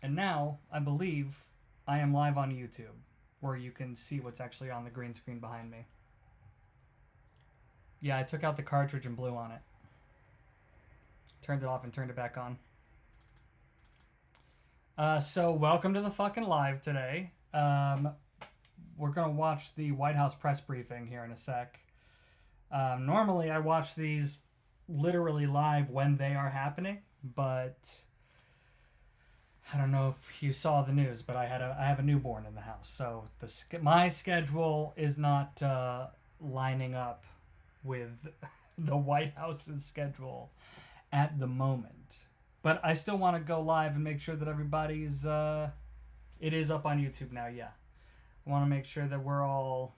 And now, I believe, I am live on YouTube, where you can see what's actually on the green screen behind me. Yeah, I took out the cartridge and blew on it. Turned it off and turned it back on. So welcome to the fucking live today. We're going to watch the White House press briefing here in a sec. Normally, I watch these literally live when they are happening, but I don't know if you saw the news, but I have a newborn in the house, so my schedule is not lining up with the White House's schedule at the moment. But I still want to go live and make sure that everybody's it is up on YouTube now. Yeah, I want to make sure that we're all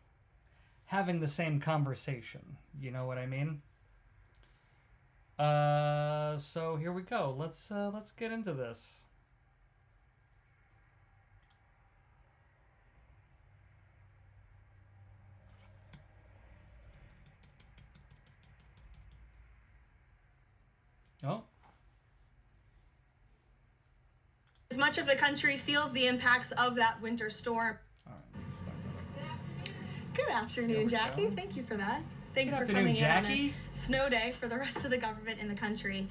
having the same conversation. You know what I mean? So here we go. Let's get into this. Oh. As much of the country feels the impacts of that winter storm. All right, let's start that. Good afternoon, Jackie. Go. Thank you for that. Thanks Good for afternoon, coming Jackie. in on a snow day for the rest of the government in the country.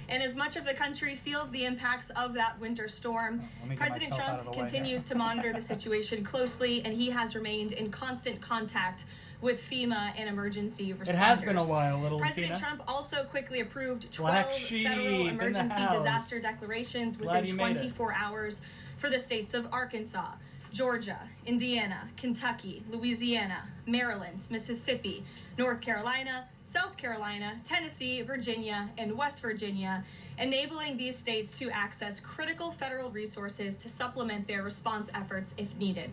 And as much of the country feels the impacts of that winter storm, President Trump continues to monitor the situation closely, and he has remained in constant contact with FEMA and emergency responders. It has been a while, little President Tina. Trump also quickly approved 12 Black sheep federal in the emergency house. disaster declarations Glad within you made it. 24 hours for the states of Arkansas, Georgia, Indiana, Kentucky, Louisiana, Maryland, Mississippi, North Carolina, South Carolina, Tennessee, Virginia, and West Virginia, enabling these states to access critical federal resources to supplement their response efforts if needed.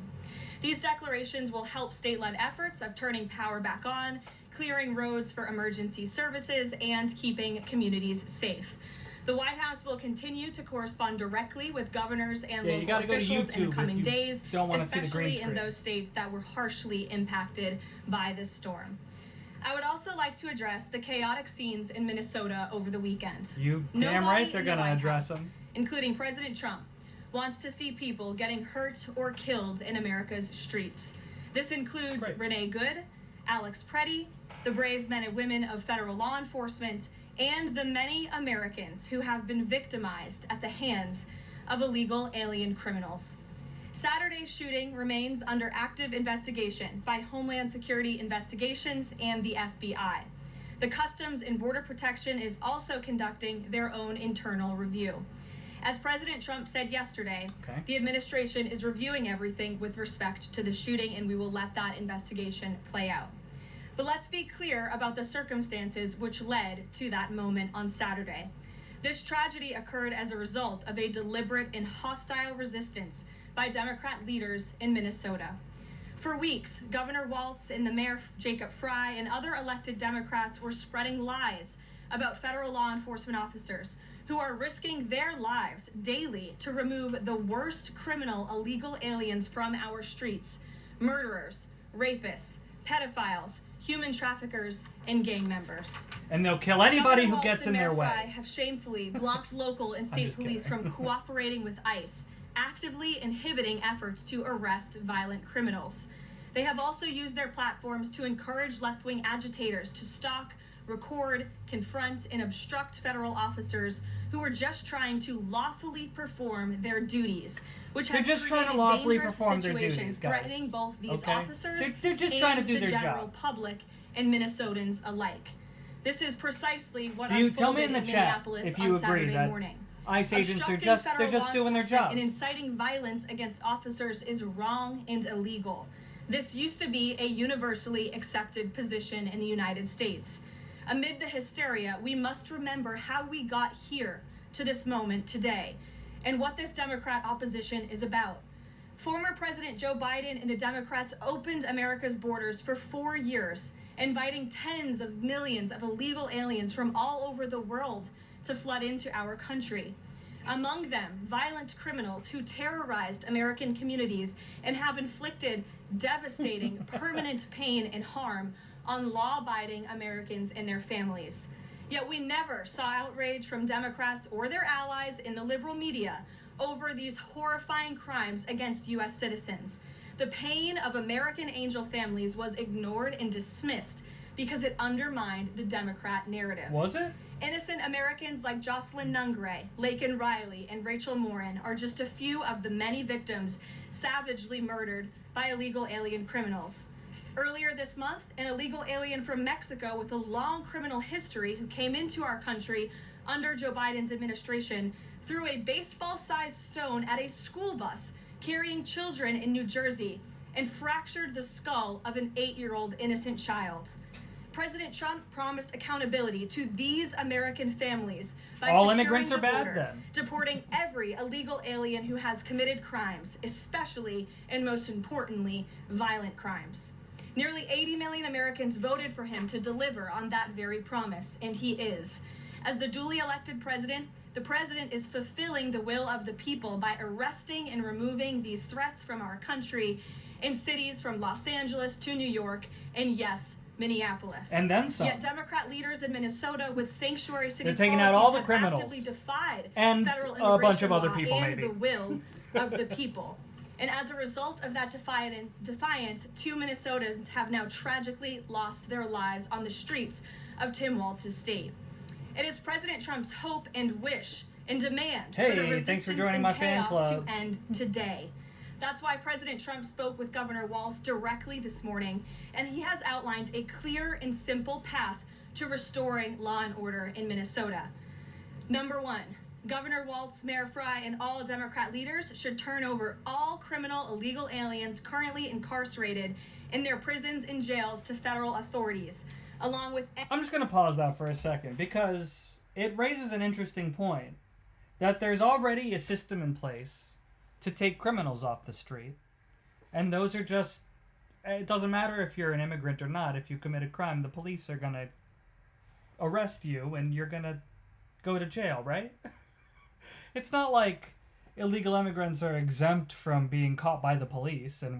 These declarations will help state-led efforts of turning power back on, clearing roads for emergency services, and keeping communities safe. The White House will continue to correspond directly with governors and local officials in the coming days, especially in those states that were harshly impacted by this storm. I would also like to address the chaotic scenes in Minnesota over the weekend. You damn right they're going to address them. Including President Trump, wants to see people getting hurt or killed in America's streets. This includes Renee Good, Alex Preddy, the brave men and women of federal law enforcement, and the many Americans who have been victimized at the hands of illegal alien criminals. Saturday's shooting remains under active investigation by Homeland Security Investigations and the FBI. The Customs and Border Protection is also conducting their own internal review. As President Trump said yesterday, the administration is reviewing everything with respect to the shooting, and we will let that investigation play out. But let's be clear about the circumstances which led to that moment on Saturday. This tragedy occurred as a result of a deliberate and hostile resistance by Democrat leaders in Minnesota. For weeks, Governor Walz and the Mayor Jacob Fry and other elected Democrats were spreading lies about federal law enforcement officers who are risking their lives daily to remove the worst criminal illegal aliens from our streets: murderers, rapists, pedophiles, human traffickers, and gang members. And they'll kill anybody who gets in their way. Fry have shamefully blocked local and state police from cooperating with ICE, actively inhibiting efforts to arrest violent criminals. They have also used their platforms to encourage left-wing agitators to stalk, record, confront, and obstruct federal officers who are just trying to lawfully perform their duties, which has created dangerous situations threatening both these officers they're just trying to do and the their general job. public and Minnesotans alike. This is precisely what Tell me in unfolded the in chat Minneapolis if you on agree Saturday that morning. ICE agents are Obstructing just doing their jobs. And inciting violence against officers is wrong and illegal. This used to be a universally accepted position in the United States. Amid the hysteria, we must remember how we got here to this moment today and what this Democrat opposition is about. Former President Joe Biden and the Democrats opened America's borders for 4 years, inviting tens of millions of illegal aliens from all over the world to flood into our country. Among them, violent criminals who terrorized American communities and have inflicted devastating permanent pain and harm on law-abiding Americans and their families. Yet we never saw outrage from Democrats or their allies in the liberal media over these horrifying crimes against U.S. citizens. The pain of American angel families was ignored and dismissed because it undermined the Democrat narrative. Was it? Innocent Americans like Jocelyn Nungray, Laken Riley, and Rachel Morin are just a few of the many victims savagely murdered by illegal alien criminals. Earlier this month, an illegal alien from Mexico with a long criminal history who came into our country under Joe Biden's administration threw a baseball-sized stone at a school bus carrying children in New Jersey and fractured the skull of an 8-year-old innocent child. President Trump promised accountability to these American families by all securing immigrants are the bad border, then. deporting every illegal alien who has committed crimes, especially and most importantly, violent crimes. Nearly 80 million Americans voted for him to deliver on that very promise, and he is. As the duly elected president, the president is fulfilling the will of the people by arresting and removing these threats from our country in cities from Los Angeles to New York, and yes, Minneapolis. And then some. Yet Democrat leaders in Minnesota with sanctuary city They're taking out all the have criminals. actively defied And federal a bunch of immigration other law people, and maybe. the will of the people. And as a result of that defiance, 2 Minnesotans have now tragically lost their lives on the streets of Tim Walz's state. It is President Trump's hope and wish and demand for the Hey, resistance thanks for joining and my fan chaos club. to end today. That's why President Trump spoke with Governor Walz directly this morning, and he has outlined a clear and simple path to restoring law and order in Minnesota. Number 1, Governor Walz, Mayor Frey, and all Democrat leaders should turn over all criminal illegal aliens currently incarcerated in their prisons and jails to federal authorities, along with... I'm just going to pause that for a second because it raises an interesting point that there's already a system in place to take criminals off the street. And those are just... It doesn't matter if you're an immigrant or not. If you commit a crime, the police are going to arrest you and you're going to go to jail, right? It's not like illegal immigrants are exempt from being caught by the police and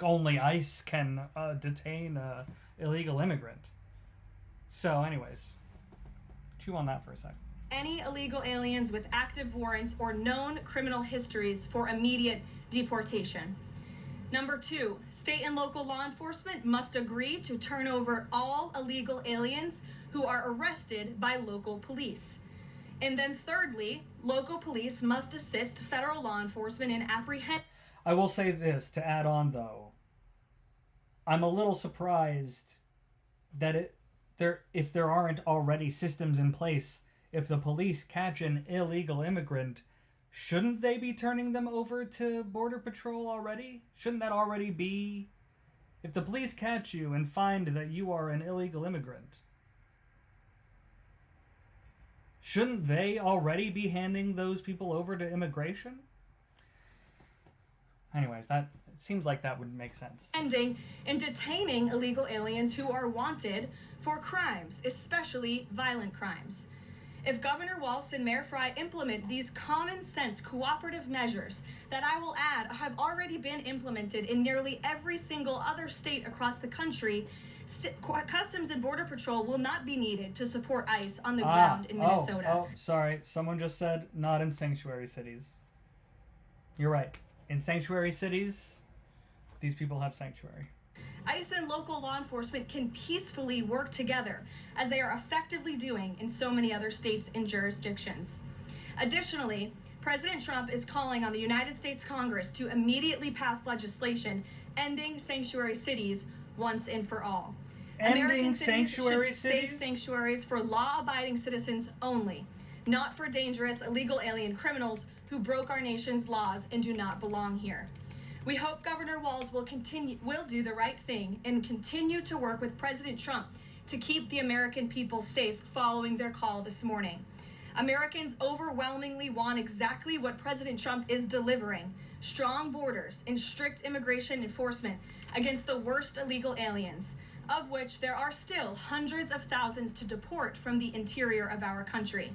only ICE can detain a illegal immigrant. So anyways, chew on that for a second. Any illegal aliens with active warrants or known criminal histories for immediate deportation. Number 2, state and local law enforcement must agree to turn over all illegal aliens who are arrested by local police. And then thirdly, local police must assist federal law enforcement in apprehending... I will say this to add on, though. I'm a little surprised that if there aren't already systems in place, if the police catch an illegal immigrant, shouldn't they be turning them over to Border Patrol already? Shouldn't that already be... If the police catch you and find that you are an illegal immigrant, shouldn't they already be handing those people over to immigration? Anyways, it seems like that would make sense. And detaining illegal aliens who are wanted for crimes, especially violent crimes. If Governor Walz and Mayor Frey implement these common sense cooperative measures that I will add have already been implemented in nearly every single other state across the country, Customs and Border Patrol will not be needed to support ICE on the ground in Minnesota. Oh, sorry. Someone just said not in sanctuary cities. You're right. In sanctuary cities, these people have sanctuary. ICE and local law enforcement can peacefully work together, as they are effectively doing in so many other states and jurisdictions. Additionally, President Trump is calling on the United States Congress to immediately pass legislation ending sanctuary cities once and for all. Ending sanctuary cities? Safe sanctuaries for law-abiding citizens only, not for dangerous illegal alien criminals who broke our nation's laws and do not belong here. We hope Governor Walz will do the right thing and continue to work with President Trump to keep the American people safe following their call this morning. Americans overwhelmingly want exactly what President Trump is delivering: strong borders and strict immigration enforcement against the worst illegal aliens, of which there are still hundreds of thousands to deport from the interior of our country.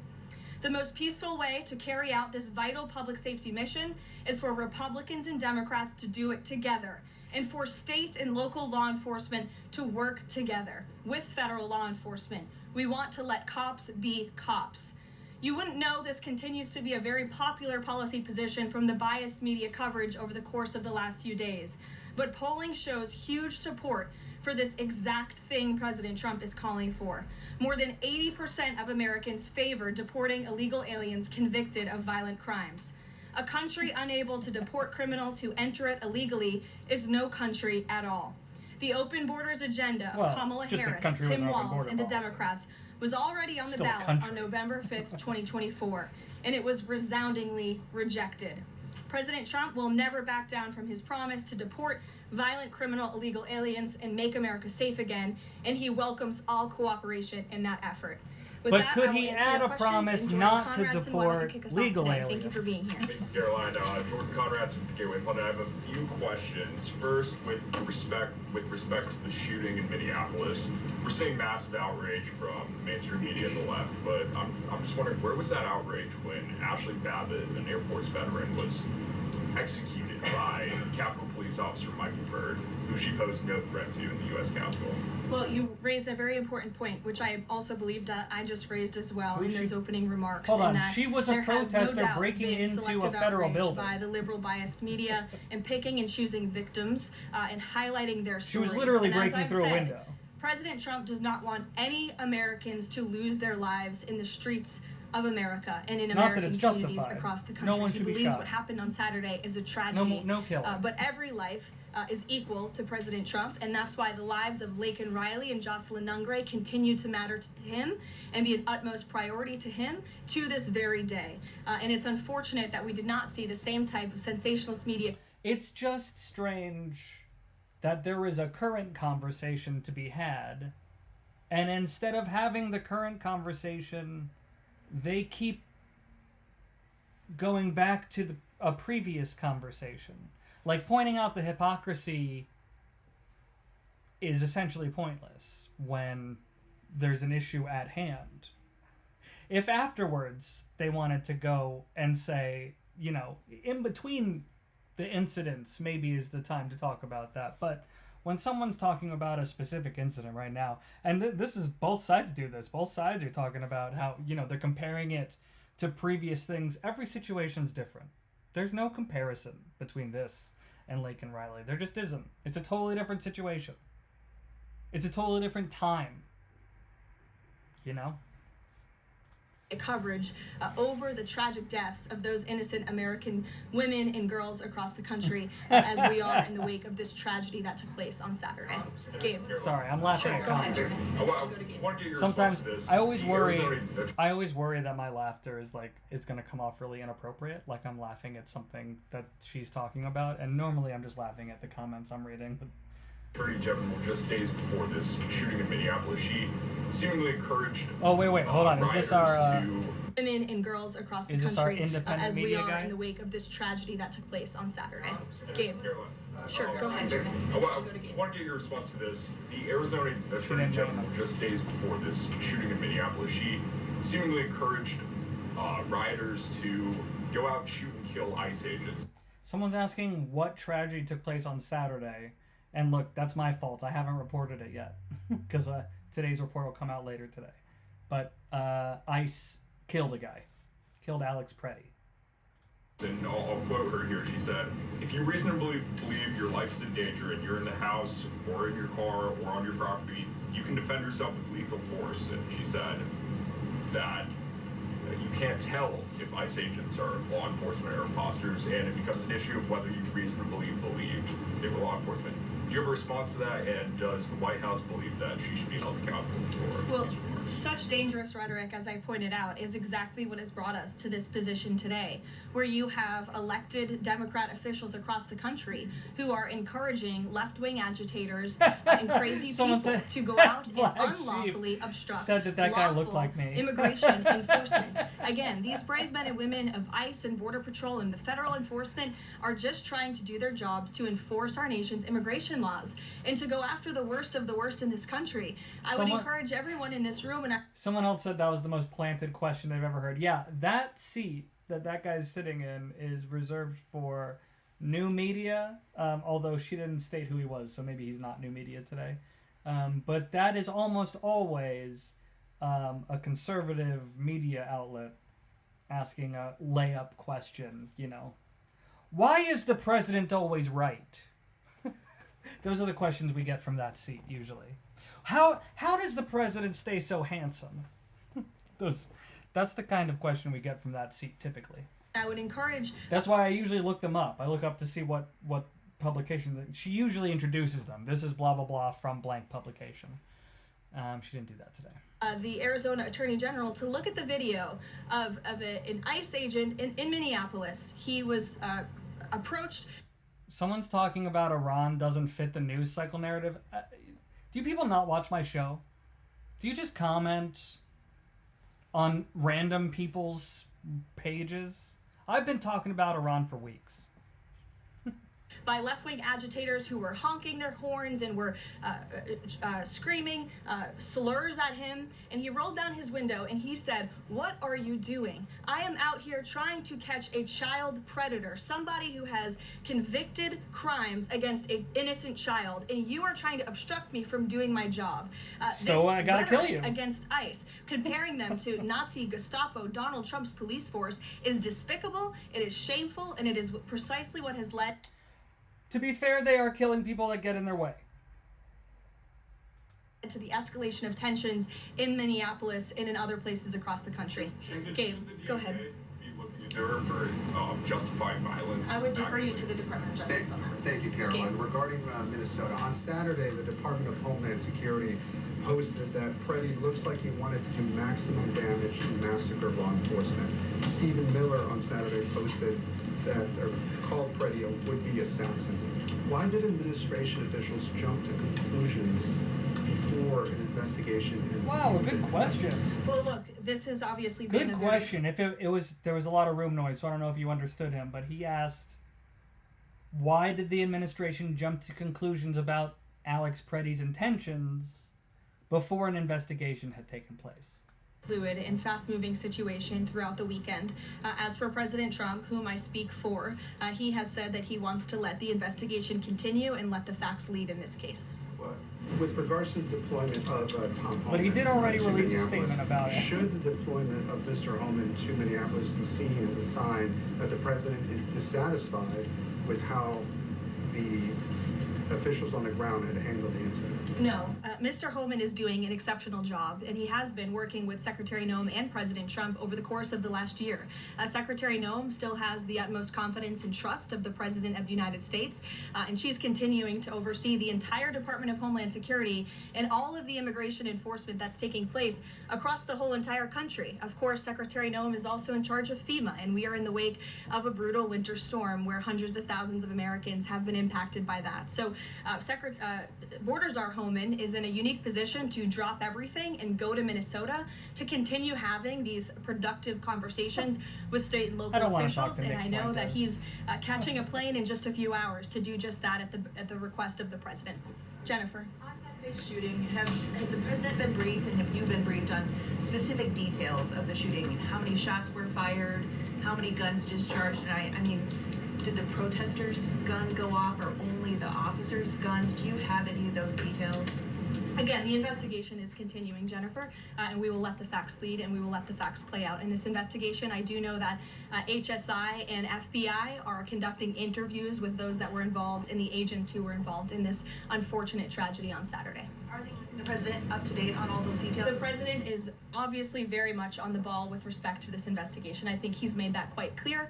The most peaceful way to carry out this vital public safety mission is for Republicans and Democrats to do it together, and for state and local law enforcement to work together with federal law enforcement. We want to let cops be cops. You wouldn't know this continues to be a very popular policy position from the biased media coverage over the course of the last few days. But polling shows huge support for this exact thing President Trump is calling for. More than 80% of Americans favor deporting illegal aliens convicted of violent crimes. A country unable to deport criminals who enter it illegally is no country at all. The open borders agenda of Kamala Harris, Tim Walz, and the Democrats was already on the ballot on November 5th, 2024, and it was resoundingly rejected. President Trump will never back down from his promise to deport violent criminal illegal aliens and make America safe again, and he welcomes all cooperation in that effort. With but that, could he add a promise not to deport legal aliens? Thank you for being here. Thank you, Caroline. Jordan Conrad's from Gateway Pundit. I have a few questions. First, with respect to the shooting in Minneapolis, we're seeing massive outrage from mainstream media and the left, but I'm just wondering, where was that outrage when Ashley Babbitt, an Air Force veteran, was executed by Capitol Police Officer Michael Byrd, who she posed no threat to in the U.S. Capitol? Well, you raised a very important point, which I also believed I just raised as well in those opening remarks. Hold on, that she was a protester breaking into a federal building by the liberal biased media and picking and choosing victims and highlighting their stories. She was literally breaking through a window. President Trump does not want any Americans to lose their lives in the streets of America and in American communities across the country. No one should be shot. What happened on Saturday is a tragedy. No killing. But every life is equal to President Trump, and that's why the lives of Laken Riley and Jocelyn Nungray continue to matter to him and be an utmost priority to him to this very day. And it's unfortunate that we did not see the same type of sensationalist media. It's just strange that there is a current conversation to be had, and instead of having the current conversation, they keep going back to a previous conversation. Like, pointing out the hypocrisy is essentially pointless when there's an issue at hand. If afterwards they wanted to go and say, you know, in between the incidents, maybe is the time to talk about that. But when someone's talking about a specific incident right now, and this is, both sides do this. Both sides are talking about how, you know, they're comparing it to previous things. Every situation's different. There's no comparison between this and Laken Riley. There just isn't. It's a totally different situation. It's a totally different time. You know? Coverage over the tragic deaths of those innocent American women and girls across the country as we are in the wake of this tragedy that took place on Saturday. Gabe. Sorry, I'm laughing at comments. Sometimes I always worry that my laughter is like, it's going to come off really inappropriate, like I'm laughing at something that she's talking about, and normally I'm just laughing at the comments I'm reading. Attorney General, just days before this shooting in Minneapolis, she seemingly encouraged. Oh wait, hold on. Is this our women and girls across the country as we are in the wake of this tragedy that took place on Saturday? Gabe. Sure, go ahead. I want to get your response to this. The Arizona Attorney General, just days before this shooting in Minneapolis, she seemingly encouraged rioters to go out, shoot, and kill ICE agents. Someone's asking what tragedy took place on Saturday. And look, that's my fault. I haven't reported it yet because today's report will come out later today. But ICE killed a guy. Killed Alex Preddy. And I'll quote her here. She said, "If you reasonably believe your life's in danger and you're in the house or in your car or on your property, you can defend yourself with lethal force." And she said that you can't tell if ICE agents are law enforcement or imposters, and it becomes an issue of whether you reasonably believe they were law enforcement. Do you have a response to that, and does the White House believe that she should be held accountable for these remarks? Such dangerous rhetoric, as I pointed out, is exactly what has brought us to this position today, where you have elected Democrat officials across the country who are encouraging left-wing agitators and crazy people to go out and unlawfully obstruct that guy looked like me. immigration enforcement. Again, these brave men and women of ICE and Border Patrol and the federal enforcement are just trying to do their jobs to enforce our nation's immigration laws and to go after the worst of the worst in this country. I would encourage everyone in this room. Someone else said that was the most planted question they've ever heard. Yeah, that seat that guy's sitting in is reserved for new media, although she didn't state who he was, so maybe he's not new media today. But that is almost always a conservative media outlet asking a layup question, you know. Why is the president always right? Those are the questions we get from that seat usually. How does the president stay so handsome? That's the kind of question we get from that seat typically. I would encourage... That's why I usually look them up. I look up to see what publications... She usually introduces them. This is blah, blah, blah from blank publication. She didn't do that today. The Arizona Attorney General to look at the video of an ICE agent in Minneapolis. He was approached... Someone's talking about Iran doesn't fit the news cycle narrative. Do people not watch my show? Do you just comment on random people's pages? I've been talking about Iran for weeks. By left-wing agitators who were honking their horns and were screaming slurs at him. And he rolled down his window and he said, "What are you doing? I am out here trying to catch a child predator, somebody who has convicted crimes against an innocent child, and you are trying to obstruct me from doing my job." So I gotta kill you. Against ICE, comparing them to Nazi Gestapo, Donald Trump's police force, is despicable, it is shameful, and it is precisely what has led... To be fair, they are killing people that get in their way. To the escalation of tensions in Minneapolis and in other places across the country. Gabe, go ahead. There for justified violence. I would defer you to the Department of Justice on that. Thank you, Caroline. Regarding Minnesota, on Saturday, the Department of Homeland Security posted that Preddy looks like he wanted to do maximum damage to massacre law enforcement. Stephen Miller on Saturday posted that called Preddy a would-be assassin. Why did administration officials jump to conclusions before an investigation? Wow, a good question. Well, look, this has obviously been good question. If it was, there was a lot of room noise, so I don't know if you understood him, but he asked, why did the administration jump to conclusions about Alex Preddy's intentions before an investigation had taken place? Fluid and fast-moving situation throughout the weekend. As for President Trump, whom I speak for, he has said that he wants to let the investigation continue and let the facts lead in this case. With regards to the deployment of Tom Homan, but he did already release a statement about it. Should the deployment of Mr. Homan to Minneapolis be seen as a sign that the president is dissatisfied with how the officials on the ground had handled the incident? No, Mr. Homan is doing an exceptional job, and he has been working with Secretary Noem and President Trump over the course of the last year. Secretary Noem still has the utmost confidence and trust of the President of the United States, and she's continuing to oversee the entire Department of Homeland Security and all of the immigration enforcement that's taking place across the whole entire country. Of course, Secretary Noem is also in charge of FEMA, and we are in the wake of a brutal winter storm where hundreds of thousands of Americans have been impacted by that. So Borders Czar Homan is in a unique position to drop everything and go to Minnesota to continue having these productive conversations with state and local officials. And I know that he's catching a plane in just a few hours to do just that at the request of the president. Jennifer. On Saturday's shooting, has the president been briefed, and have you been briefed on specific details of the shooting? How many shots were fired? How many guns discharged? And I mean, did the protesters' gun go off, or only the officers' guns? Do you have any of those details? Again, the investigation is continuing, Jennifer, and we will let the facts lead, and we will let the facts play out in this investigation. I do know that HSI and FBI are conducting interviews with those that were involved and the agents who were involved in this unfortunate tragedy on Saturday. Are they keeping the president up to date on all those details? The president is obviously very much on the ball with respect to this investigation. I think he's made that quite clear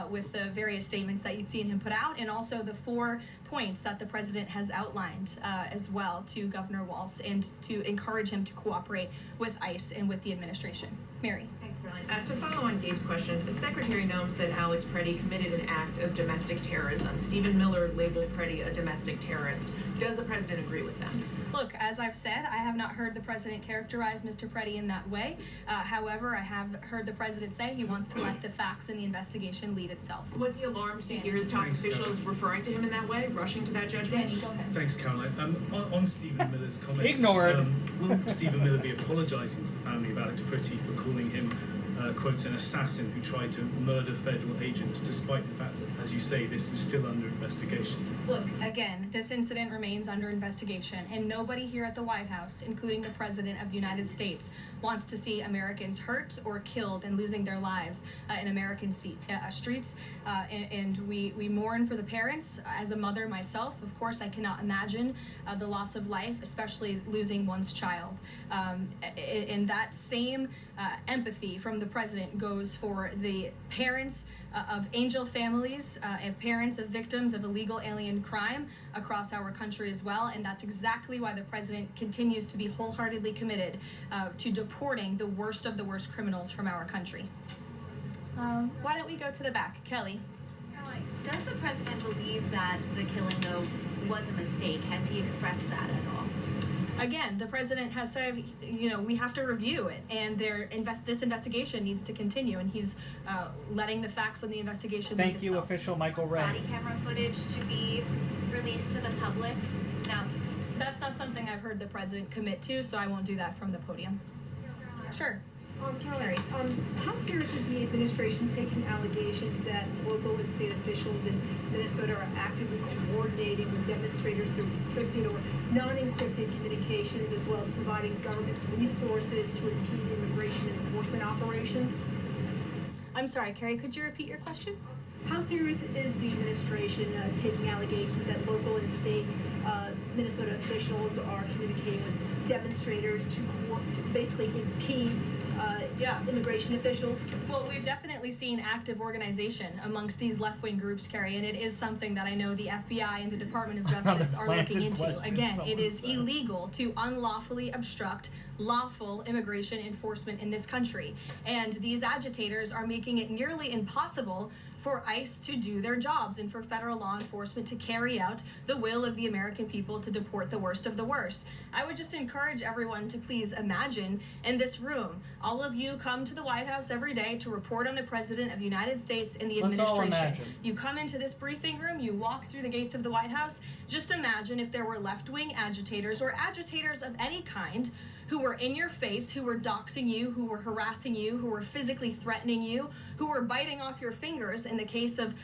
with the various statements that you've seen him put out, and also the 4 points that the president has outlined as well to Governor Walz, and to encourage him to cooperate with ICE and with the administration. Mary. Thanks, Caroline. To follow on Gabe's question, Secretary Noem said Alex Preddy committed an act of domestic terrorism. Stephen Miller labeled Preddy a domestic terrorist. Does the president agree with that? Look, as I've said, I have not heard the president characterize Mr. Preddy in that way. However, I have heard the president say he wants to let the facts in the investigation lead itself. Was he alarmed to hear his top officials referring to him in that way, rushing to that judgment? Danny, go ahead. Thanks, Caroline. On Stephen Miller's comments, Ignored. Will Stephen Miller be apologising to the family of Alex Preddy for calling him, quote, an assassin who tried to murder federal agents, despite the fact that, as you say, this is still under investigation? Look, again, this incident remains under investigation, and nobody here at the White House, including the President of the United States, wants to see Americans hurt or killed and losing their lives in American streets. And we mourn for the parents. As a mother myself, of course, I cannot imagine the loss of life, especially losing one's child. And that same empathy from the president goes for the parents of angel families and parents of victims of illegal alien crime across our country as well. And that's exactly why the president continues to be wholeheartedly committed to deporting the worst of the worst criminals from our country. Why don't we go to the back? Kelly. Does the president believe that the killing, though, was a mistake? Has he expressed that at all? Again, the president has said, you know, we have to review it, and this investigation needs to continue, and he's letting the facts on the investigation. Thank you, official Michael Ray. Body camera footage to be released to the public. Now, that's not something I've heard the president commit to, so I won't do that from the podium. Sure. Carrie, how serious is the administration taking allegations that local and state officials in Minnesota are actively coordinating with demonstrators through encrypted or non-encrypted communications, as well as providing government resources to impede immigration enforcement operations? I'm sorry, Carrie, could you repeat your question? How serious is the administration taking allegations that local and state Minnesota officials are communicating with demonstrators to basically impede immigration officials? Well, we've definitely seen active organization amongst these left-wing groups, Carrie, and it is something that I know the FBI and the Department of Justice are looking into. Again, it is illegal to unlawfully obstruct lawful immigration enforcement in this country, and these agitators are making it nearly impossible for ICE to do their jobs and for federal law enforcement to carry out the will of the American people to deport the worst of the worst. I would just encourage everyone to please imagine in this room, all of you come to the White House every day to report on the President of the United States and the administration. You come into this briefing room, you walk through the gates of the White House. Just imagine if there were left-wing agitators or agitators of any kind who were in your face, who were doxing you, who were harassing you, who were physically threatening you, who were biting off your fingers in the case of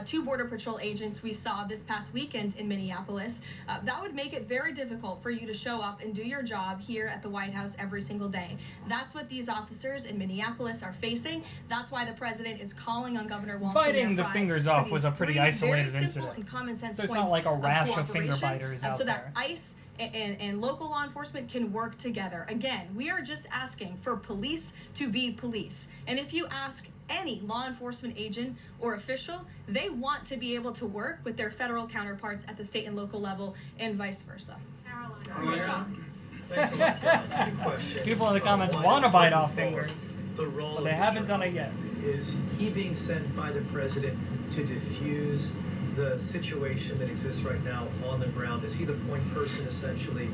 two Border Patrol agents we saw this past weekend in Minneapolis. That would make it very difficult for you to show up and do your job here at the White House every single day. That's what these officers in Minneapolis are facing. That's why the president is calling on Governor Walz. Biting the fingers off was a pretty isolated incident. And common sense so it's not like a rash of finger cooperation, biters out so there. that ICE and local law enforcement can work together. Again, we are just asking for police to be police. And if you ask any law enforcement agent or official, they want to be able to work with their federal counterparts at the state and local level and vice versa. Good job. Thanks a lot. Two questions. People in the comments want to bite off fingers, but they haven't done it yet. Is he being sent by the president to diffuse the situation that exists right now on the ground? Is he the point person essentially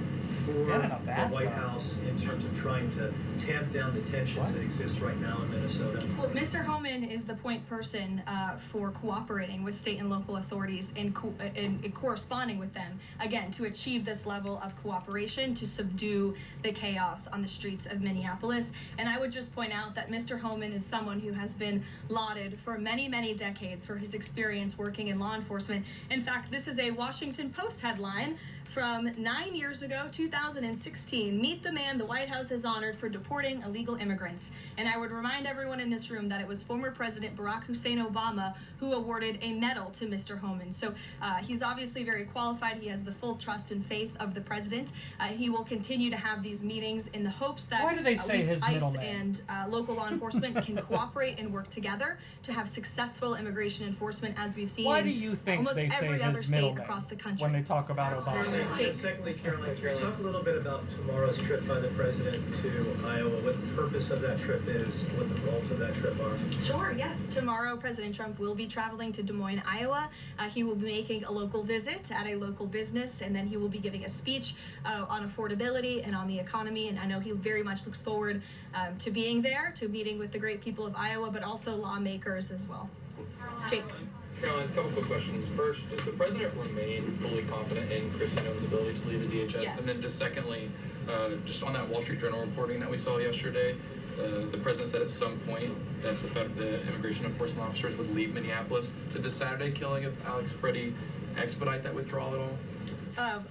for the White House in terms of trying to tamp down the tensions that exist right now in Minnesota? Well, Mr. Homan is the point person for cooperating with state and local authorities and corresponding with them, again, to achieve this level of cooperation to subdue the chaos on the streets of Minneapolis. And I would just point out that Mr. Homan is someone who has been lauded for many, many decades for his experience working in law enforcement. In fact, this is a Washington Post headline from 9 years ago, 2016. Meet the man the White House has honored for deporting illegal immigrants. And I would remind everyone in this room that it was former President Barack Hussein Obama who awarded a medal to Mr. Homan. So he's obviously very qualified. He has the full trust and faith of the president. He will continue to have these meetings in the hopes that Why do they say his ICE middle and local law enforcement can cooperate and work together to have successful immigration enforcement, as we've seen Why do you think almost they say every other his state middle name across the country. when they talk about Obama? Jake. Secondly, Caroline, can you talk a little bit about tomorrow's trip by the president to Iowa, what the purpose of that trip is, what the goals of that trip are? Sure, yes. Tomorrow, President Trump will be traveling to Des Moines, Iowa. He will be making a local visit at a local business, and then he will be giving a speech on affordability and on the economy. And I know he very much looks forward to being there, to meeting with the great people of Iowa, but also lawmakers as well. Jake. Caroline, a couple quick questions. First, does the president remain fully confident in Kristi Noem's ability to lead the DHS? Yes. And then just secondly, just on that Wall Street Journal reporting that we saw yesterday, the president said at some point that the immigration enforcement officers would leave Minneapolis. Did the Saturday killing of Alex Preddy expedite that withdrawal at all?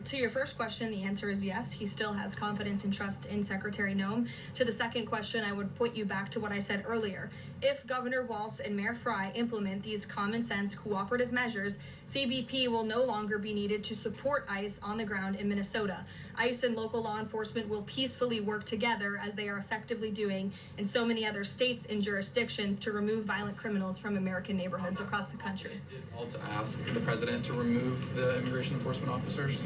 To your first question, the answer is yes. He still has confidence and trust in Secretary Noem. To the second question, I would point you back to what I said earlier. If Governor Walz and Mayor Fry implement these common sense cooperative measures, CBP will no longer be needed to support ICE on the ground in Minnesota. ICE and local law enforcement will peacefully work together, as they are effectively doing in so many other states and jurisdictions, to remove violent criminals from American neighborhoods across the country. To ask the president to remove the immigration enforcement officers?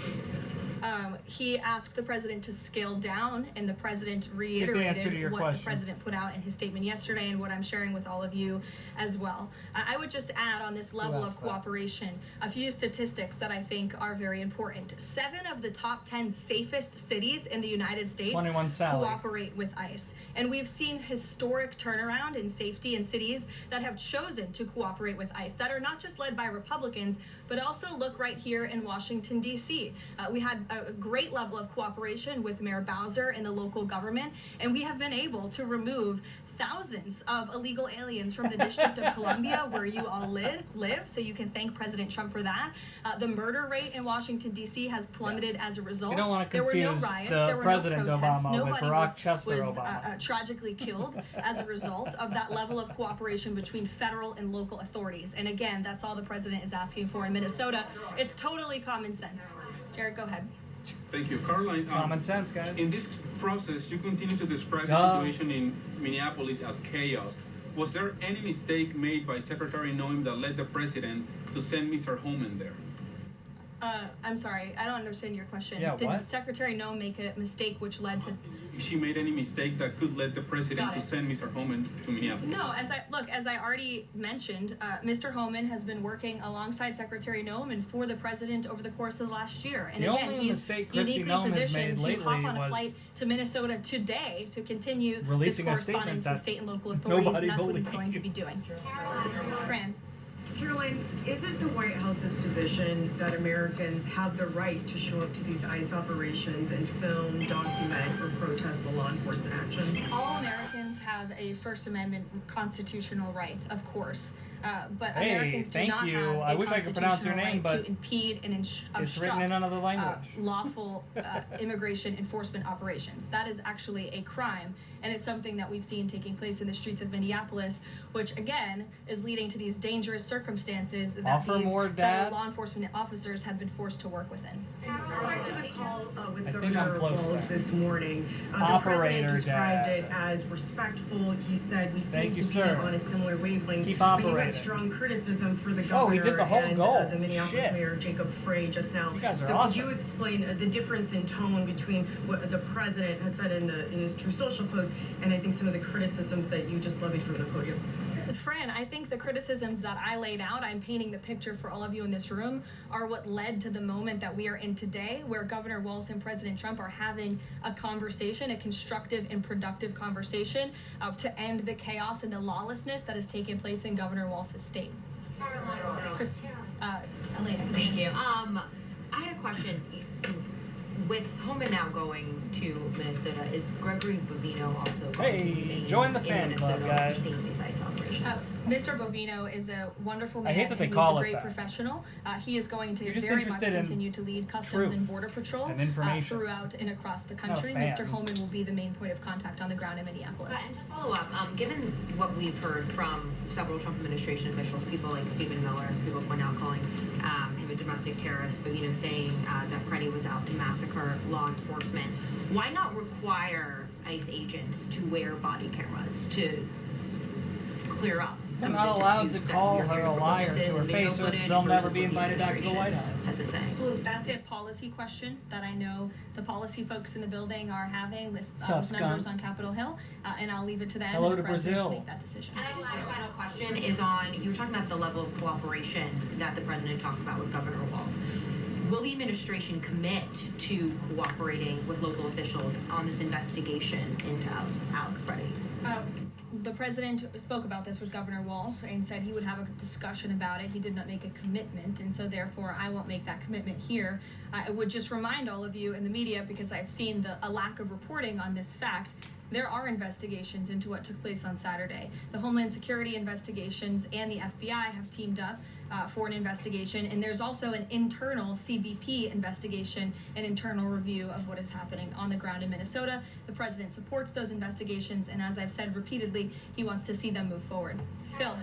He asked the president to scale down, and the president reiterated what the president put out in his statement yesterday and what I'm sharing with all of you as well. I would just add on this level of cooperation a few statistics that I think are very important. 7 of the top 10 safest cities in the United States cooperate with ICE. And we've seen historic turnaround in safety in cities that have chosen to cooperate with ICE, that are not just led by Republicans, but also look right here in Washington, D.C. We had a great level of cooperation with Mayor Bowser and the local government, and we have been able to remove thousands of illegal aliens from the District of Columbia, where you all live, so you can thank President Trump for that. The murder rate in Washington, D.C. has plummeted as a result. You don't want to there were no confuse riots, the there were President no protests, Obama with nobody Barack Chesler was Obama. tragically killed as a result of that level of cooperation between federal and local authorities. And again, that's all the president is asking for in Minnesota. It's totally common sense. Jared, go ahead. Thank you, Caroline. Common sense, guys. In this process, you continue to describe the situation in Minneapolis as chaos. Was there any mistake made by Secretary Noem that led the president to send Mr. Holman there? I'm sorry, I don't understand your question. Yeah, Did what? Secretary Noem make a mistake which led to... If she made any mistake that could lead the president to send Mr. Holman to Minneapolis? No, as I already mentioned, Mr. Holman has been working alongside Secretary Noem and for the president over the course of the last year. And again, he's uniquely positioned to hop on a flight to Minnesota today to continue this correspondence with state and local authorities, and that's what he's going to be doing. Fran. Caroline, is it the White House's position that Americans have the right to show up to these ICE operations and film, document, or protest the law enforcement actions? All Americans have a First Amendment constitutional right, of course. But Americans do not have I wish I could pronounce your right name, but to impede and it's written in another language. Lawful immigration enforcement operations. That is actually a crime, and it's something that we've seen taking place in the streets of Minneapolis, which again is leading to these dangerous circumstances that these federal law enforcement officers have been forced to work within. Prior to the call with Governor Walz this morning, the president described it as respectful. He said we seem to be on a similar wavelength. Keep but operating. you had strong criticism for the governor he did the whole and goal. The Minneapolis Mayor Jacob Frey just now. You guys are so awesome. could you explain the difference in tone between what the president had said in his True Social post and I think some of the criticisms that you just levied from the podium? Fran, I think the criticisms that I laid out, I'm painting the picture for all of you in this room, are what led to the moment that we are in today, where Governor Walz and President Trump are having a conversation, a constructive and productive conversation to end the chaos and the lawlessness that has taken place in Governor Walz's state. Elena. Thank you. I had a question. With Holman now going to Minnesota, is Gregory Bovino also going to remain join the in fan Minnesota club, guys. overseeing these ICE operations? Mr. Bovino is a wonderful man. I hate that they and call he's a it great that. professional. He is going to You're just very much interested in continue to lead Customs truth and Border Patrol and information. throughout and across the Not a country. fan. Mr. Holman will be the main point of contact on the ground in Minneapolis. And to follow up, given what we've heard from several Trump administration officials, people like Stephen Miller, as people point out, calling him a domestic terrorist, but saying that Preddy was out to massacre law enforcement, why not require ICE agents to wear body cameras to clear up? They're not allowed to call her a liar to her face, or they'll never be invited back to the White House. Has been saying. Well, that's a policy question that I know the policy folks in the building are having with members on Capitol Hill, and I'll leave it to them Hello and to the president Brazil. to make that decision. And I just my final question is on, you were talking about the level of cooperation that the president talked about with Governor Walz. Will the administration commit to cooperating with local officials on this investigation into Alex Preddy? The president spoke about this with Governor Walz and said he would have a discussion about it. He did not make a commitment, and so therefore I won't make that commitment here. I would just remind all of you in the media, because I've seen a lack of reporting on this fact, There are investigations into what took place on Saturday. The Homeland Security investigations and the FBI have teamed up for an investigation, and there's also an internal CBP investigation, an internal review of what is happening on the ground in Minnesota. The president supports those investigations, and as I've said repeatedly, he wants to see them move forward. Phil.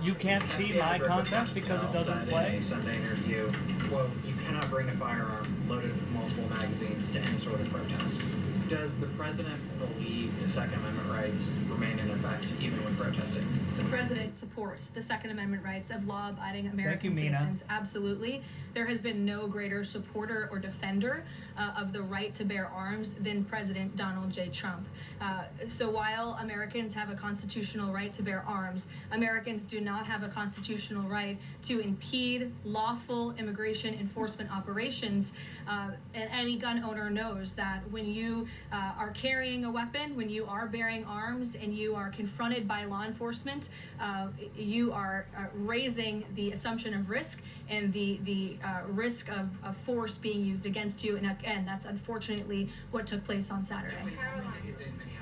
You can't see my content because it doesn't play? A Sunday interview, quote, "You cannot bring a firearm loaded with multiple magazines to any sort of protest." Does the president believe the Second Amendment rights remain in effect even when protesting? The president supports the Second Amendment rights of law-abiding American citizens. Absolutely. There has been no greater supporter or defender of the right to bear arms than President Donald J. Trump. So while Americans have a constitutional right to bear arms, Americans do not have a constitutional right to impede lawful immigration enforcement operations. And any gun owner knows that when you are carrying a weapon, when you are bearing arms, and you are confronted by law enforcement, you are raising the assumption of risk and the risk of force being used against you. And again, that's unfortunately what took place on Saturday.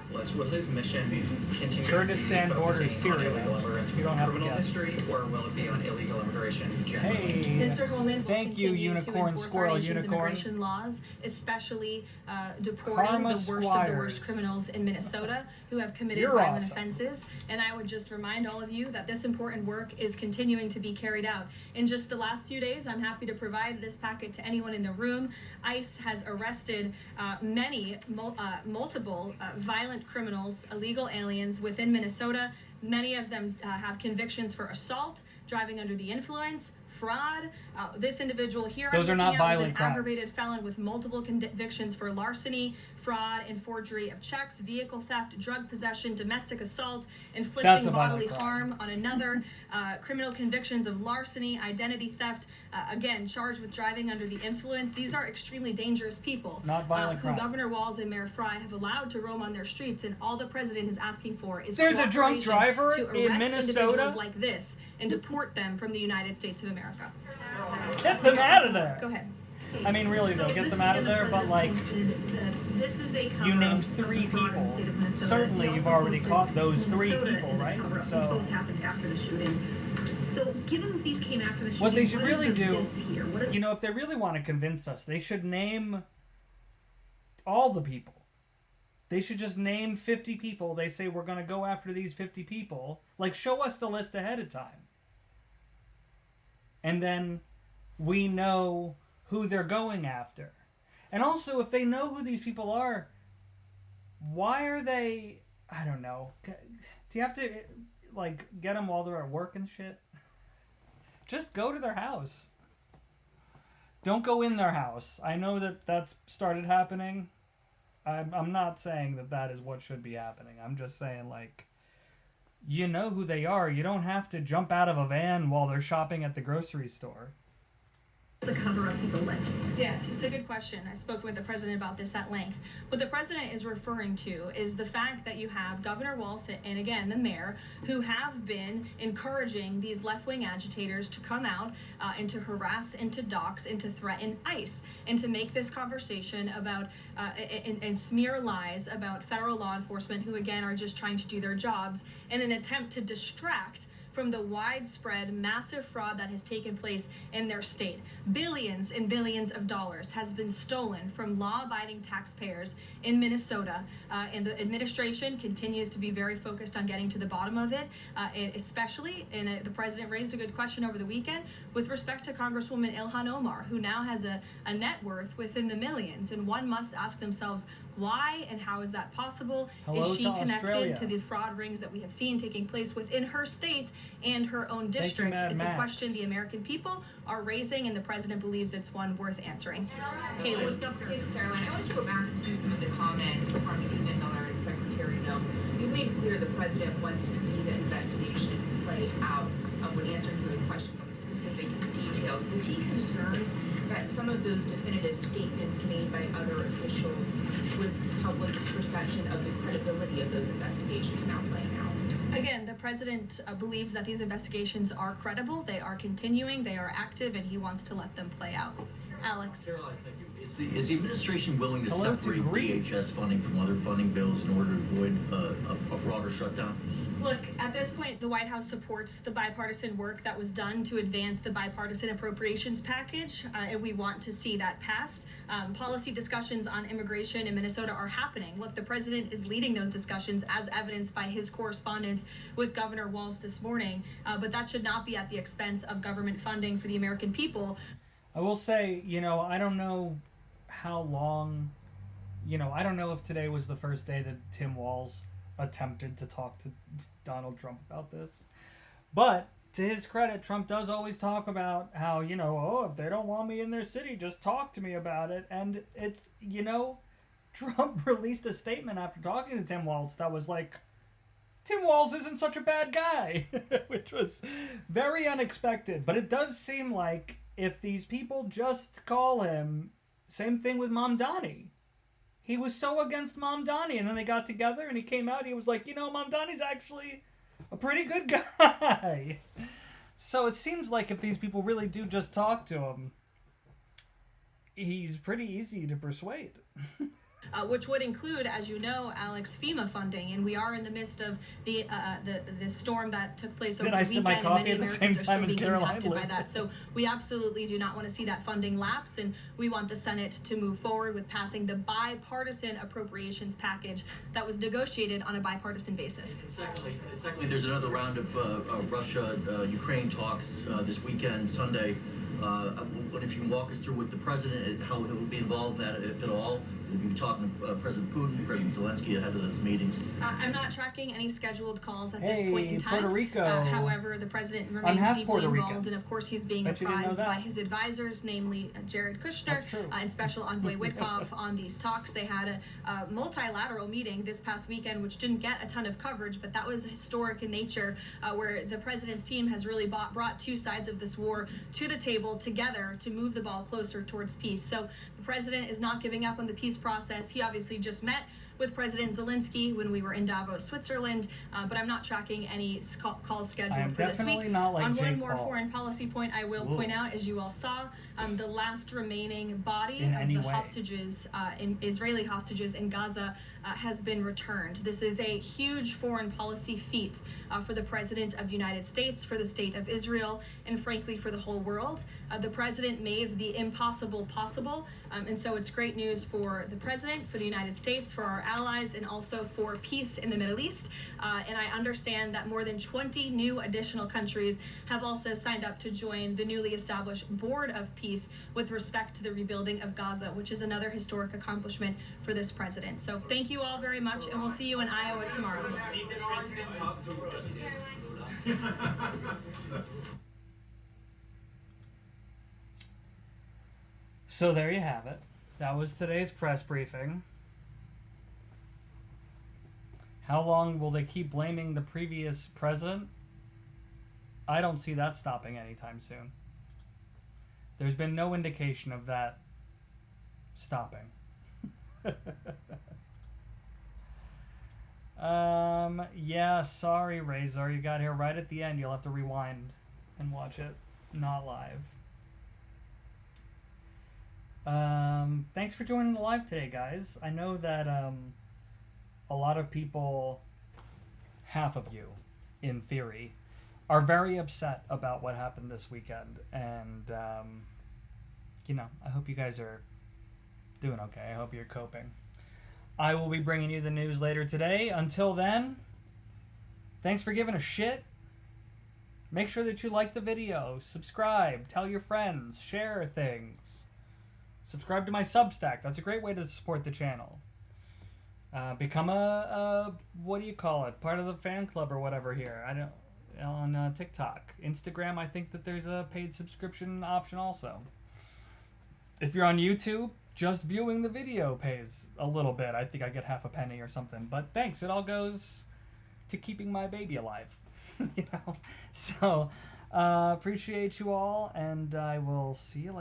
Will his mission be continuing Kurdistan to be border focusing on Syria. illegal immigrants You with don't have to criminal guess. history, or will it be on illegal immigration generally? Hey, Mr. Holman will thank you, continue to unicorn, enforce squirrel, our nation's unicorn. immigration laws, especially deporting Karma the worst of the Squires. worst criminals in Minnesota who have committed You're violent awesome. offenses. And I would just remind all of you that this important work is continuing to be carried out. In just the last few days, I'm happy to provide this packet to anyone in the room. ICE has arrested multiple violent criminals, illegal aliens within Minnesota. Many of them have convictions for assault, driving under the influence, fraud. This individual here, Those are not is violent an crimes. aggravated felon with multiple convictions for larceny, fraud, and forgery of checks, vehicle theft, drug possession, domestic assault, That's inflicting a violent bodily crime. harm on another, criminal convictions of larceny, identity theft, again, charged with driving under the influence. These are extremely dangerous people Not violent who crime. Governor Walz and Mayor Fry have allowed to roam on their streets, and all the president is asking for is There's a drunk cooperation driver to in arrest Minnesota? individuals like this and deport them from the United States of America. Get them out of there. Go ahead. I mean, really though, get them out of there, but like, This is a you named 3 people. Certainly you've already caught those 3 people, right? So happened after the shooting. So given that these came after the shooting, what they should what is really the do, this here? What is you know, if they really want to convince us, they should name all the people. They should just name 50 people. They say, we're going to go after these 50 people. Like, show us the list ahead of time. And then we know who they're going after. And also, if they know who these people are, why are they, I don't know, do you have to, like, get them while they're at work and shit? Just go to their house. Don't go in their house. I know that that's started happening. I'm not saying that that is what should be happening. I'm just saying, like, you know who they are. You don't have to jump out of a van while they're shopping at the grocery store. the cover-up is alleged? Yes, it's a good question. I spoke with the president about this at length. What the president is referring to is the fact that you have Governor Walz and again the mayor who have been encouraging these left-wing agitators to come out and to harass and to dox and to threaten ICE and to make this conversation about and smear lies about federal law enforcement who again are just trying to do their jobs in an attempt to distract from the widespread massive fraud that has taken place in their state. Billions and billions of dollars has been stolen from law-abiding taxpayers in Minnesota, and the administration continues to be very focused on getting to the bottom of it, especially, and the president raised a good question over the weekend, with respect to Congresswoman Ilhan Omar, who now has a net worth within the millions, and one must ask themselves, why and how is that possible? Hello is she to connected Australia. to the fraud rings that we have seen taking place within her state and her own Thank you, district? Mad It's a Max. question the American people are raising, and the president believes it's one worth answering. Haley. Thanks, Caroline. I want to go back to some of the comments from Stephen Miller and Secretary No. You made clear the president wants to see the investigation play out. When answering some of the questions on the specific details, is he concerned that some of those definitive statements made by other officials risks public perception of the credibility of those investigations now playing out? Again, the president believes that these investigations are credible, they are continuing, they are active, and he wants to let them play out. Alex. Caroline, thank you. Is the administration willing to Hello to separate Greece. DHS funding from other funding bills in order to avoid a broader shutdown? Look, at this point, the White House supports the bipartisan work that was done to advance the bipartisan appropriations package, and we want to see that passed. Policy discussions on immigration in Minnesota are happening. Look, the president is leading those discussions, as evidenced by his correspondence with Governor Walz this morning, but that should not be at the expense of government funding for the American people. I will say, I don't know how long, I don't know if today was the first day that Tim Walz attempted to talk to Donald Trump about this. But to his credit, Trump does always talk about how, if they don't want me in their city, just talk to me about it. And it's, Trump released a statement after talking to Tim Walz that was like, Tim Walz isn't such a bad guy, which was very unexpected. But it does seem like if these people just call him, same thing with Mamdani. He was so against Mamdani, and then they got together, and he came out, and he was like, Mamdani's actually a pretty good guy. So it seems like if these people really do just talk to him, he's pretty easy to persuade. Which would include, as you know, Alex, FEMA funding, and we are in the midst of the storm that took place over the weekend. Did I sip my coffee at the same time as Caroline? Impacted by that. So we absolutely do not want to see that funding lapse, and we want the Senate to move forward with passing the bipartisan appropriations package that was negotiated on a bipartisan basis. Secondly, there's another round of Russia-Ukraine talks this weekend, Sunday. If you can walk us through with the president, how he will be involved in that, if at all. We'll be talking to President Putin, President Zelensky ahead of those meetings. I'm not tracking any scheduled calls at this point in time. Puerto Rico. However, the president remains deeply involved, and of course he's being Bet apprised by his advisors, namely Jared Kushner and Special Envoy Witkoff on these talks. They had a multilateral meeting this past weekend, which didn't get a ton of coverage, but that was historic in nature, where the president's team has really brought two sides of this war to the table together to move the ball closer towards peace. So the president is not giving up on the peace process. He obviously just met with President Zelensky when we were in Davos, Switzerland, but I'm not tracking any calls scheduled for this week. Not like on Jake one more Paul. Foreign policy point, I will point out, as you all saw, the last remaining body In of any the way. hostages, Israeli hostages in Gaza, has been returned. This is a huge foreign policy feat for the President of the United States, for the State of Israel, and frankly for the whole world. The President made the impossible possible, and so it's great news for the President, for the United States, for our allies, and also for peace in the Middle East. And I understand that more than 20 new additional countries have also signed up to join the newly established Board of Peace with respect to the rebuilding of Gaza, which is another historic accomplishment for this president. So thank you all very much, and we'll see you in Iowa tomorrow. So there you have it. That was today's press briefing. How long will they keep blaming the previous president? I don't see that stopping anytime soon. There's been no indication of that stopping. Yeah, sorry, Razor. You got here right at the end. You'll have to rewind and watch it, not live. Thanks for joining the live today, guys. I know that a lot of people, half of you, in theory, are very upset about what happened this weekend, and I hope you guys are doing okay. I hope you're coping. I will be bringing you the news later today. Until then, thanks for giving a shit. Make sure that you like the video, subscribe, tell your friends, share things. Subscribe to my Substack. That's a great way to support the channel. Become a what do you call it? Part of the fan club or whatever here. I don't on TikTok, Instagram. I think that there's a paid subscription option also. If you're on YouTube, just viewing the video pays a little bit. I think I get half a penny or something. But thanks. It all goes to keeping my baby alive. So appreciate you all, and I will see you later.